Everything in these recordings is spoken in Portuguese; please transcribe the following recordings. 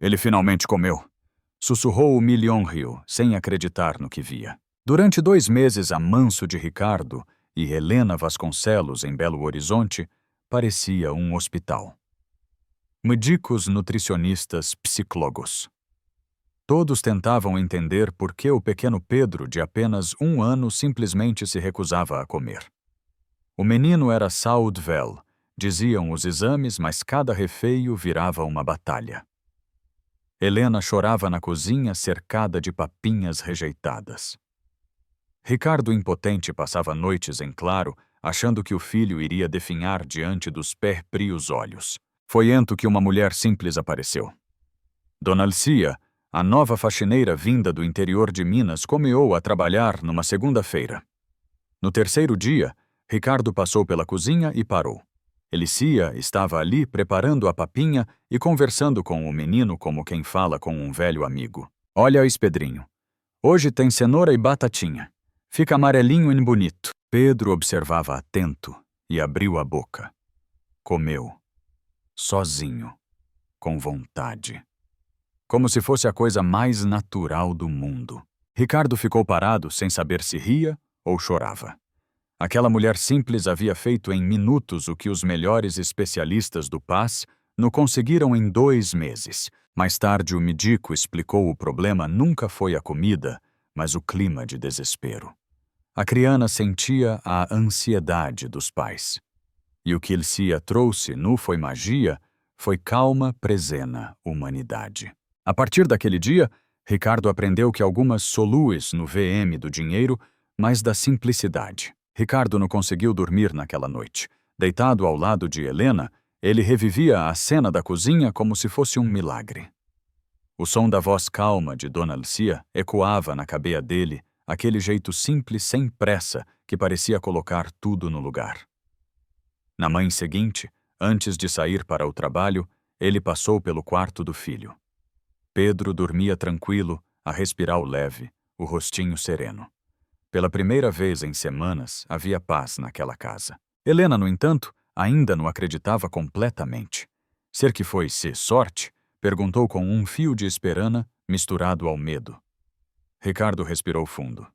Ele finalmente comeu, sussurrou o milhões-rio, sem acreditar no que via. Durante 2 meses, a manso de Ricardo e Helena Vasconcelos, em Belo Horizonte, parecia um hospital. Médicos, nutricionistas, psicólogos. Todos tentavam entender por que o pequeno Pedro, de apenas 1 ano, simplesmente se recusava a comer. O menino era saúde-vel, diziam os exames, mas cada refeio virava uma batalha. Helena chorava na cozinha, cercada de papinhas rejeitadas. Ricardo, impotente, passava noites em claro, achando que o filho iria definhar diante dos pé-frios olhos. Foi ento que uma mulher simples apareceu. Dona Alcia, a nova faxineira vinda do interior de Minas, começou a trabalhar numa segunda-feira. No 3º dia, Ricardo passou pela cozinha e parou. Elicia estava ali preparando a papinha e conversando com o menino como quem fala com um velho amigo. Olha isso, Pedrinho. Hoje tem cenoura e batatinha. Fica amarelinho e bonito. Pedro observava atento e abriu a boca. Comeu. Sozinho. Com vontade. Como se fosse a coisa mais natural do mundo. Ricardo ficou parado sem saber se ria ou chorava. Aquela mulher simples havia feito em minutos o que os melhores especialistas do PAS não conseguiram em 2 meses. Mais tarde, o médico explicou: o problema nunca foi a comida, mas o clima de desespero. A criança sentia a ansiedade dos pais. E o que Elicia trouxe não foi magia, foi calma, presena, humanidade. A partir daquele dia, Ricardo aprendeu que algumas solues no VM do dinheiro, mas da simplicidade. Ricardo não conseguiu dormir naquela noite. Deitado ao lado de Helena, ele revivia a cena da cozinha como se fosse um milagre. O som da voz calma de Dona Alcia ecoava na cabeça dele, aquele jeito simples, sem pressa, que parecia colocar tudo no lugar. Na manhã seguinte, antes de sair para o trabalho, ele passou pelo quarto do filho. Pedro dormia tranquilo, a respirar leve, o rostinho sereno. Pela primeira vez em semanas, havia paz naquela casa. Helena, no entanto, ainda não acreditava completamente. Ser que foi-se sorte, perguntou com um fio de esperança misturado ao medo. Ricardo respirou fundo.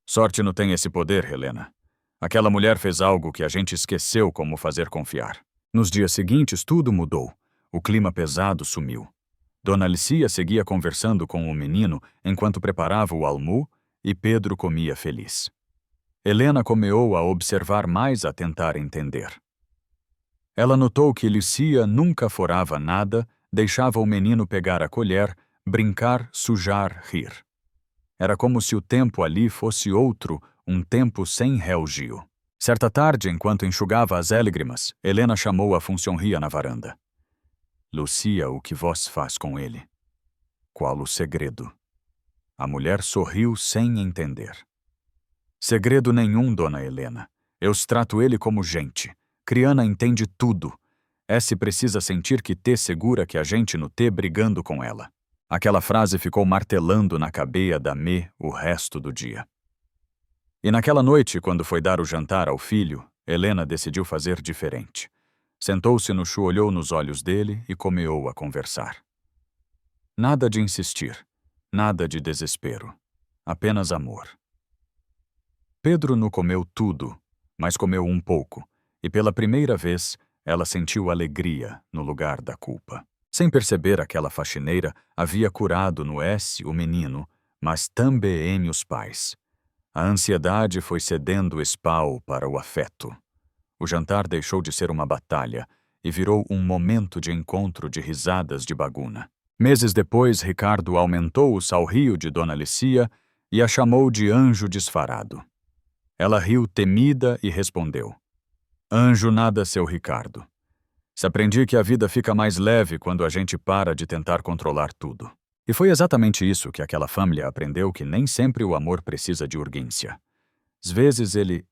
Sorte não tem esse poder, Helena. Aquela mulher fez algo que a gente esqueceu como fazer confiar. Nos dias seguintes, tudo mudou. O clima pesado sumiu. Dona Alcia seguia conversando com o menino enquanto preparava o almoço, e Pedro comia feliz. Helena começou a observar mais, a tentar entender. Ela notou que Elicia nunca forava nada, deixava o menino pegar a colher, brincar, sujar, rir. Era como se o tempo ali fosse outro, um tempo sem relgio. Certa tarde, enquanto enxugava as lágrimas, Helena chamou a funcionária na varanda. Lucia, o que vós faz com ele? Qual o segredo? A mulher sorriu sem entender. Segredo nenhum, dona Helena. Eu trato ele como gente. Criana entende tudo. Esse precisa sentir que te segura que a gente não te brigando com ela. Aquela frase ficou martelando na cabeça da me o resto do dia. E naquela noite, quando foi dar o jantar ao filho, Helena decidiu fazer diferente. Sentou-se no chão, olhou nos olhos dele e começou a conversar. Nada de insistir. Nada de desespero, apenas amor. Pedro não comeu tudo, mas comeu um pouco, e pela primeira vez ela sentiu alegria no lugar da culpa. Sem perceber, aquela faxineira havia curado no o menino, mas também os pais. A ansiedade foi cedendo espaço para o afeto. O jantar deixou de ser uma batalha e virou um momento de encontro, de risadas, de baguna. Meses depois, Ricardo aumentou o salrio de Dona Alcia e a chamou de anjo desfarado. Ela riu temida e respondeu: Anjo nada, seu Ricardo. Se aprendi que a vida fica mais leve quando a gente para de tentar controlar tudo. E foi exatamente isso que aquela família aprendeu, que nem sempre o amor precisa de urgência. Às vezes ele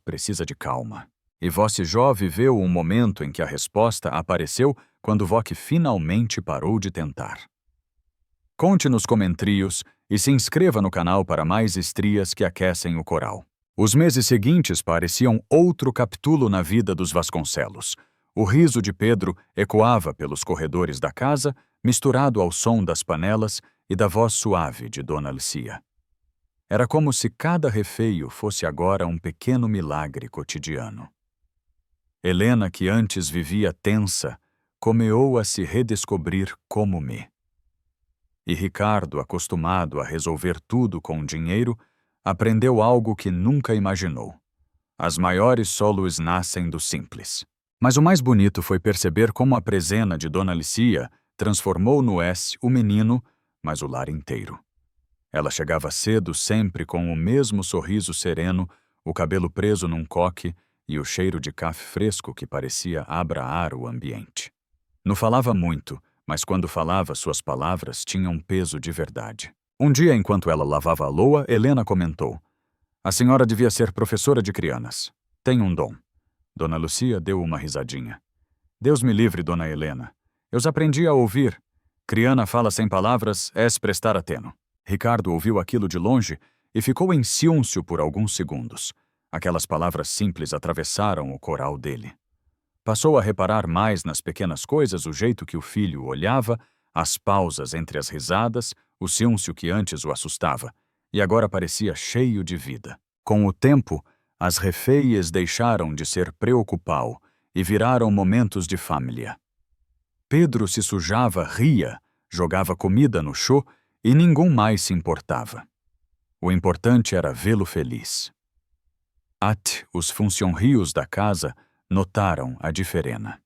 precisa de calma. E voce Jó viveu um momento em que a resposta apareceu quando Voque finalmente parou de tentar. Conte nos comentários e se inscreva no canal para mais estrias que aquecem o coral. Os meses seguintes pareciam outro capítulo na vida dos Vasconcelos. O riso de Pedro ecoava pelos corredores da casa, misturado ao som das panelas e da voz suave de Dona Licia. Era como se cada refeio fosse agora um pequeno milagre cotidiano. Helena, que antes vivia tensa, começou a se redescobrir como me. E Ricardo, acostumado a resolver tudo com dinheiro, aprendeu algo que nunca imaginou. As maiores solos nascem do simples. Mas o mais bonito foi perceber como a presena de Dona Licia transformou no S o menino, mas o lar inteiro. Ela chegava cedo sempre com o mesmo sorriso sereno, o cabelo preso num coque e o cheiro de café fresco que parecia abraar o ambiente. Não falava muito, mas quando falava suas palavras tinham peso de verdade. Um dia, enquanto ela lavava a louça, Helena comentou: "A senhora devia ser professora de crianças. Tem um dom." Dona Lucia deu uma risadinha. "Deus me livre, Dona Helena. Eu aprendi a ouvir. Criana fala sem palavras, és prestar ateno." Ricardo ouviu aquilo de longe e ficou em silêncio por alguns segundos. Aquelas palavras simples atravessaram o coral dele. Passou a reparar mais nas pequenas coisas, o jeito que o filho olhava, as pausas entre as risadas, o silêncio que antes o assustava, e agora parecia cheio de vida. Com o tempo, as refeias deixaram de ser preocupal e viraram momentos de família. Pedro se sujava, ria, jogava comida no chão e ninguém mais se importava. O importante era vê-lo feliz. Os funcionários da casa notaram a diferença.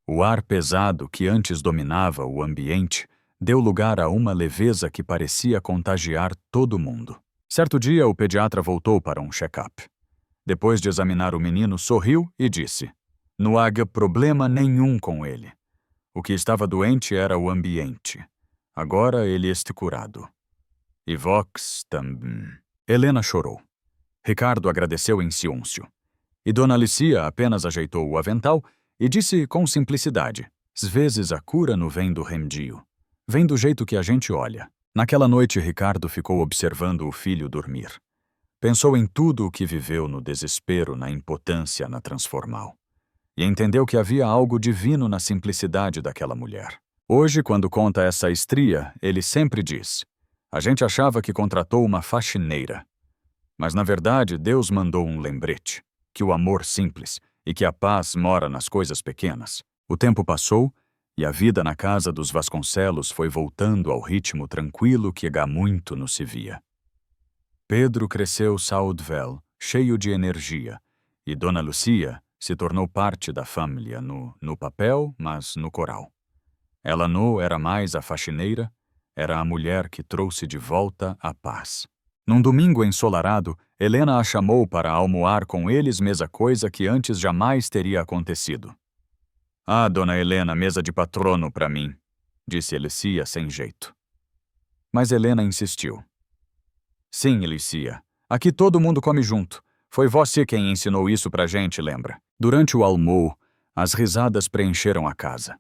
O ar pesado que antes dominava o ambiente deu lugar a uma leveza que parecia contagiar todo mundo. Certo dia, o pediatra voltou para um check-up. Depois de examinar o menino, sorriu e disse: "Não há problema nenhum com ele. O que estava doente era o ambiente. Agora ele está curado. E Vox também." Helena chorou. Ricardo agradeceu em silêncio. E Dona Licia apenas ajeitou o avental e disse com simplicidade: "Às vezes a cura não vem do remédio. Vem do jeito que a gente olha." Naquela noite, Ricardo ficou observando o filho dormir. Pensou em tudo o que viveu no desespero, na impotência, na transformal. E entendeu que havia algo divino na simplicidade daquela mulher. Hoje, quando conta essa estria, ele sempre diz: "A gente achava que contratou uma faxineira. Mas, na verdade, Deus mandou um lembrete, que o amor simples e que a paz mora nas coisas pequenas." O tempo passou e a vida na casa dos Vasconcelos foi voltando ao ritmo tranquilo que há muito não se via. Pedro cresceu saudável, cheio de energia, e Dona Lucia se tornou parte da família no papel, mas no coral. Ela não era mais a faxineira, era a mulher que trouxe de volta a paz. Num domingo ensolarado, Helena a chamou para almoar com eles, mesa coisa que antes jamais teria acontecido. "Ah, Dona Helena, mesa de patrono para mim", disse Elicia sem jeito. Mas Helena insistiu. "Sim, Elicia, aqui todo mundo come junto. Foi você quem ensinou isso pra gente, lembra?" Durante o almoço, as risadas preencheram a casa.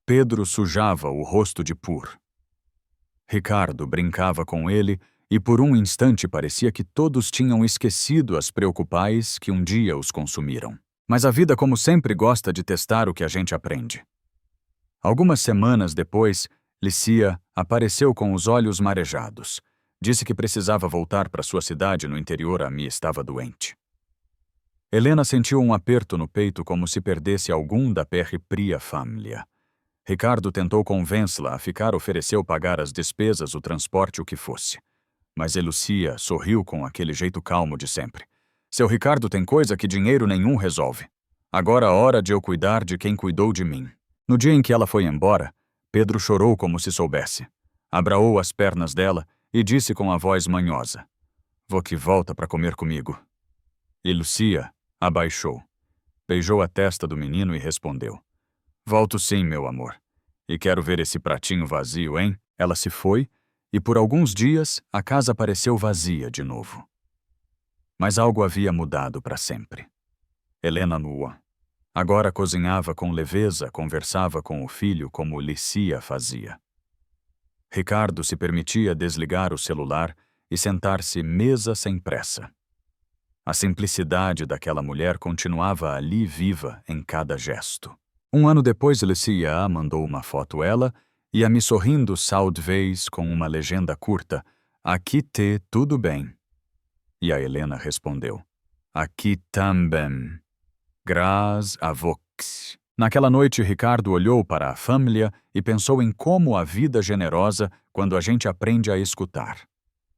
Pedro sujava o rosto de pur. Ricardo brincava com ele e por um instante parecia que todos tinham esquecido as preocupais que um dia os consumiram. Mas a vida, como sempre, gosta de testar o que a gente aprende. Algumas semanas depois, Licia apareceu com os olhos marejados. Disse que precisava voltar para sua cidade no interior, a mim estava doente. Helena sentiu um aperto no peito como se perdesse algum da pria família. Ricardo tentou convencê-la a ficar, ofereceu pagar as despesas, o transporte, o que fosse. Mas Elicia sorriu com aquele jeito calmo de sempre. "Seu Ricardo tem coisa que dinheiro nenhum resolve. Agora a hora de eu cuidar de quem cuidou de mim." No dia em que ela foi embora, Pedro chorou como se soubesse. Abraou as pernas dela e disse com a voz manhosa: "Vou que volta para comer comigo." E Lucia abaixou, beijou a testa do menino e respondeu: "Volto sim, meu amor. E quero ver esse pratinho vazio, hein?" Ela se foi e por alguns dias a casa pareceu vazia de novo. Mas algo havia mudado para sempre. Helena nua. Agora cozinhava com leveza, conversava com o filho como Licia fazia. Ricardo se permitia desligar o celular e sentar-se mesa sem pressa. A simplicidade daquela mulher continuava ali viva em cada gesto. Um ano depois, Licia mandou uma foto ela Ia-me sorrindo saudvez com uma legenda curta: aqui te tudo bem. E a Helena respondeu: aqui também. Graças a Vox. Naquela noite, Ricardo olhou para a família e pensou em como a vida é generosa quando a gente aprende a escutar.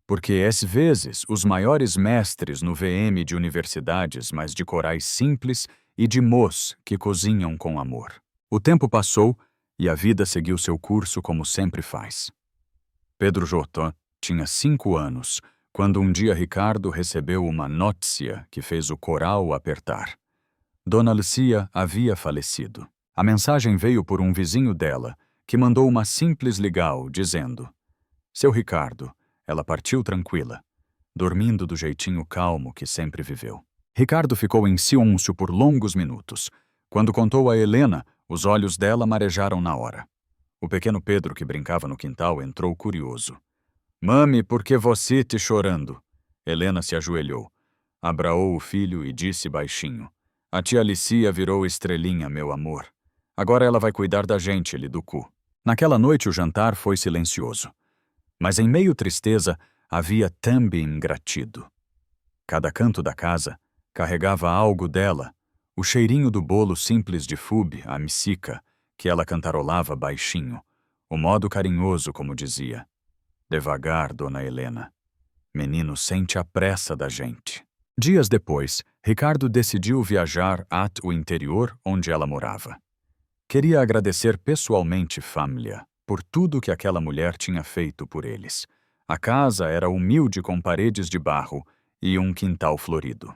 Porque, às vezes, os maiores mestres no VM de universidades, mas de corais simples e de moçs que cozinham com amor. O tempo passou e a vida seguiu seu curso como sempre faz. Pedro Jotó tinha 5 anos, quando um dia Ricardo recebeu uma notícia que fez o coral apertar. Dona Lucia havia falecido. A mensagem veio por um vizinho dela, que mandou uma simples ligal dizendo: Seu Ricardo, ela partiu tranquila, dormindo do jeitinho calmo que sempre viveu. Ricardo ficou em silêncio por longos minutos. Quando contou a Helena, os olhos dela marejaram na hora. O pequeno Pedro, que brincava no quintal, entrou curioso. Mami, por que você te chorando? Helena se ajoelhou, abraou o filho e disse baixinho: A tia Alicia virou estrelinha, meu amor. Agora ela vai cuidar da gente, Liducu. Naquela noite o jantar foi silencioso. Mas em meio tristeza havia também gratido. Cada canto da casa carregava algo dela, o cheirinho do bolo simples de fube, a micica, que ela cantarolava baixinho, o modo carinhoso como dizia: Devagar, dona Helena. Menino sente a pressa da gente. Dias depois, Ricardo decidiu viajar até o interior onde ela morava. Queria agradecer pessoalmente família por tudo que aquela mulher tinha feito por eles. A casa era humilde com paredes de barro e um quintal florido.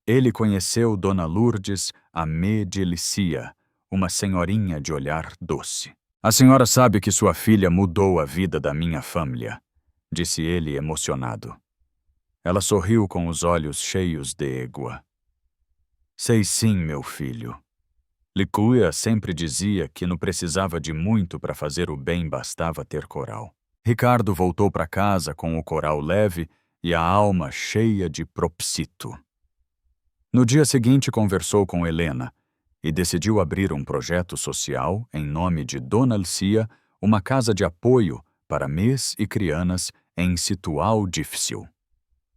Ele conheceu Dona Lourdes Amé de Alicia, uma senhorinha de olhar doce. A senhora sabe que sua filha mudou a vida da minha família, disse ele emocionado. Ela sorriu com os olhos cheios de égua. Sei sim, meu filho. Licuia sempre dizia que não precisava de muito para fazer o bem, bastava ter coral. Ricardo voltou para casa com o coral leve e a alma cheia de propósito. No dia seguinte conversou com Helena e decidiu abrir um projeto social em nome de Dona Alicia, uma casa de apoio para mês e crianças em situação difícil.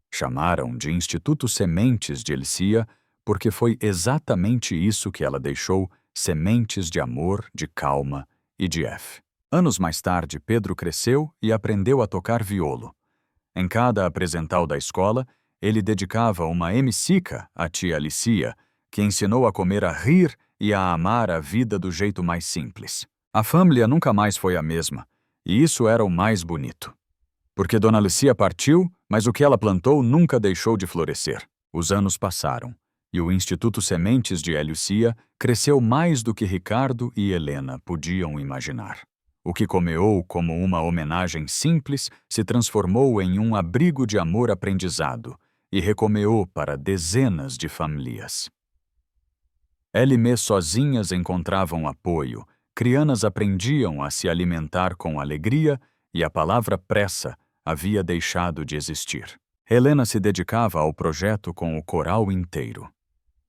Chamaram de Instituto Sementes de Alicia porque foi exatamente isso que ela deixou: sementes de amor, de calma e de F. Anos mais tarde, Pedro cresceu e aprendeu a tocar violo. Em cada apresental da escola, ele dedicava uma micica à tia Alicia, que ensinou a comer, a rir e a amar a vida do jeito mais simples. A família nunca mais foi a mesma, e isso era o mais bonito. Porque Dona Alicia partiu, mas o que ela plantou nunca deixou de florescer. Os anos passaram, e o Instituto Sementes de Alicia cresceu mais do que Ricardo e Helena podiam imaginar. O que começou como uma homenagem simples se transformou em um abrigo de amor-aprendizado e recomeçou para dezenas de famílias. Eles sozinhas encontravam apoio, crianças aprendiam a se alimentar com alegria e a palavra pressa havia deixado de existir. Helena se dedicava ao projeto com o coral inteiro.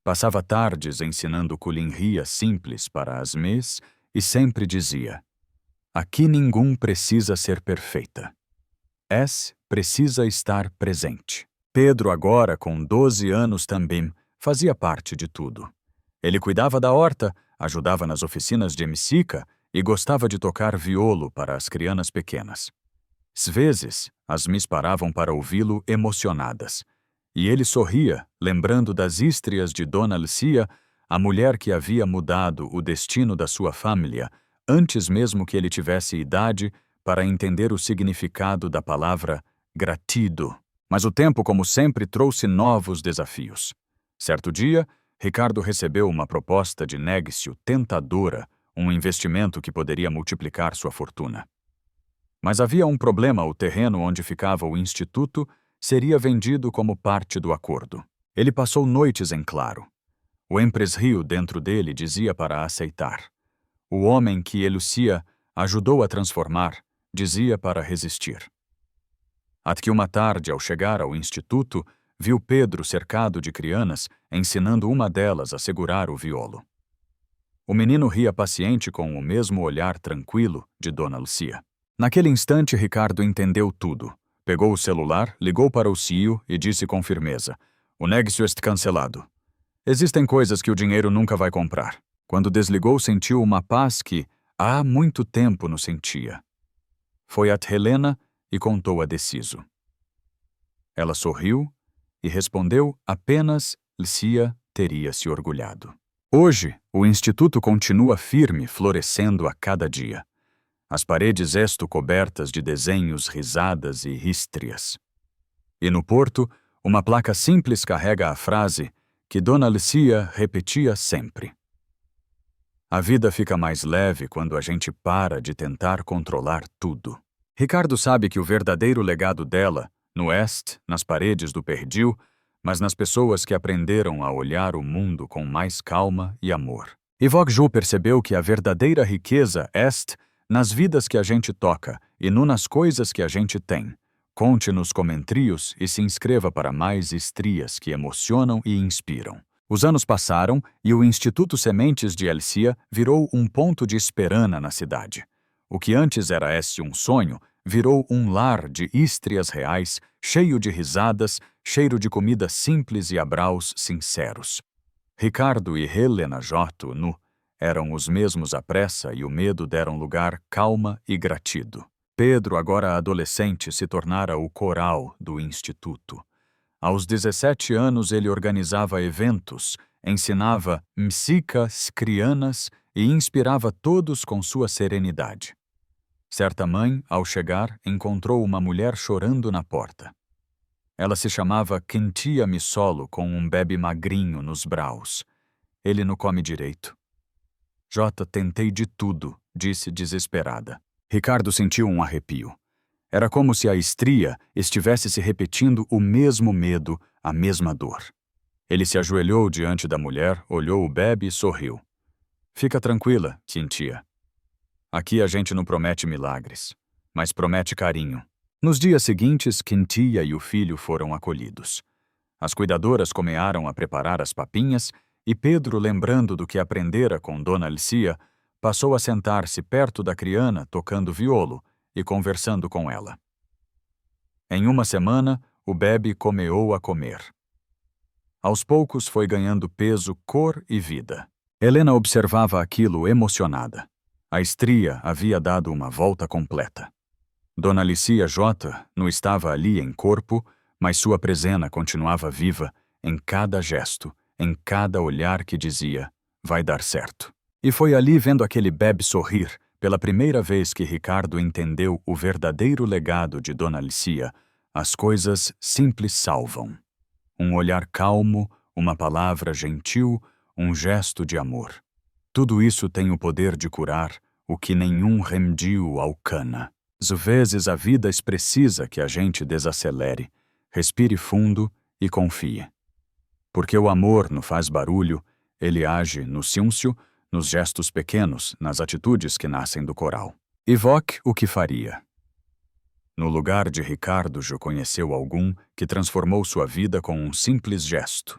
Passava tardes ensinando culinria simples para as mês e sempre dizia: Aqui ninguém precisa ser perfeita. Precisa estar presente. Pedro, agora com 12 anos também, fazia parte de tudo. Ele cuidava da horta, ajudava nas oficinas de micica e gostava de tocar violo para as crianças pequenas. Às vezes, as mis paravam para ouvi-lo emocionadas, e ele sorria, lembrando das ístrias de Dona Alicia, a mulher que havia mudado o destino da sua família, antes mesmo que ele tivesse idade para entender o significado da palavra gratido. Mas o tempo, como sempre, trouxe novos desafios. Certo dia, Ricardo recebeu uma proposta de negócio tentadora, um investimento que poderia multiplicar sua fortuna. Mas havia um problema: o terreno onde ficava o instituto seria vendido como parte do acordo. Ele passou noites em claro. O empresário dentro dele dizia para aceitar. O homem que Alicia ajudou a transformar dizia para resistir. Até que uma tarde, ao chegar ao instituto, viu Pedro cercado de crianças, ensinando uma delas a segurar o violo. O menino ria paciente com o mesmo olhar tranquilo de Dona Lucia. Naquele instante, Ricardo entendeu tudo. Pegou o celular, ligou para o CEO e disse com firmeza: "O negócio está cancelado. Existem coisas que o dinheiro nunca vai comprar." Quando desligou, sentiu uma paz que há muito tempo não sentia. Foi até Helena e contou a Deciso. Ela sorriu e respondeu apenas Lucia teria se orgulhado. Hoje, o Instituto continua firme, florescendo a cada dia. As paredes cobertas de desenhos, risadas e rístrias. E no porto, uma placa simples carrega a frase que Dona Lucia repetia sempre: "A vida fica mais leve quando a gente para de tentar controlar tudo." Ricardo sabe que o verdadeiro legado dela, no nas paredes do Perdil, mas nas pessoas que aprenderam a olhar o mundo com mais calma e amor. E Vogju percebeu que a verdadeira riqueza nas vidas que a gente toca e nas coisas que a gente tem. Conte nos comentários e se inscreva para mais estrias que emocionam e inspiram. Os anos passaram e o Instituto Sementes de Elcia virou um ponto de esperança na cidade. O que antes era um sonho, virou um lar de estrias reais, cheio de risadas, cheiro de comida simples e abraços sinceros. Ricardo e Helena J. eram os mesmos à pressa e o medo deram lugar calma e gratido. Pedro, agora adolescente, se tornara o coral do Instituto. Aos 17 anos ele organizava eventos, ensinava músicas crianas e inspirava todos com sua serenidade. Certa mãe, ao chegar, encontrou uma mulher chorando na porta. Ela se chamava Quintia Missolo, com um bebê magrinho nos braços. Ele não come direito. Tentei de tudo, disse desesperada. Ricardo sentiu um arrepio. Era como se a estria estivesse se repetindo o mesmo medo, a mesma dor. Ele se ajoelhou diante da mulher, olhou o bebê e sorriu. "Fica tranquila, Quintia. Aqui a gente não promete milagres, mas promete carinho." Nos dias seguintes, Quintia e o filho foram acolhidos. As cuidadoras começaram a preparar as papinhas e Pedro, lembrando do que aprendera com Dona Lucia, passou a sentar-se perto da criana tocando violo e conversando com ela. Em uma semana, o bebê começou a comer. Aos poucos foi ganhando peso, cor e vida. Helena observava aquilo emocionada. A estria havia dado uma volta completa. Dona Lucia J. não estava ali em corpo, mas sua presença continuava viva em cada gesto, em cada olhar que dizia: "Vai dar certo." E foi ali, vendo aquele bebê sorrir, pela primeira vez que Ricardo entendeu o verdadeiro legado de Dona Lucia. As coisas simples salvam. Um olhar calmo, uma palavra gentil, um gesto de amor. Tudo isso tem o poder de curar o que nenhum remédio alcança. Às vezes a vida precisa que a gente desacelere, respire fundo e confie. Porque o amor não faz barulho, ele age no silêncio, nos gestos pequenos, nas atitudes que nascem do coral. Evoque o que faria. No lugar de Ricardo, já conheceu algum que transformou sua vida com um simples gesto.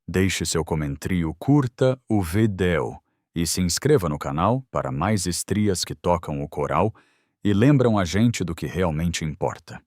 Deixe seu comentário, curta o vídeo e se inscreva no canal para mais estrias que tocam o coral e lembram a gente do que realmente importa.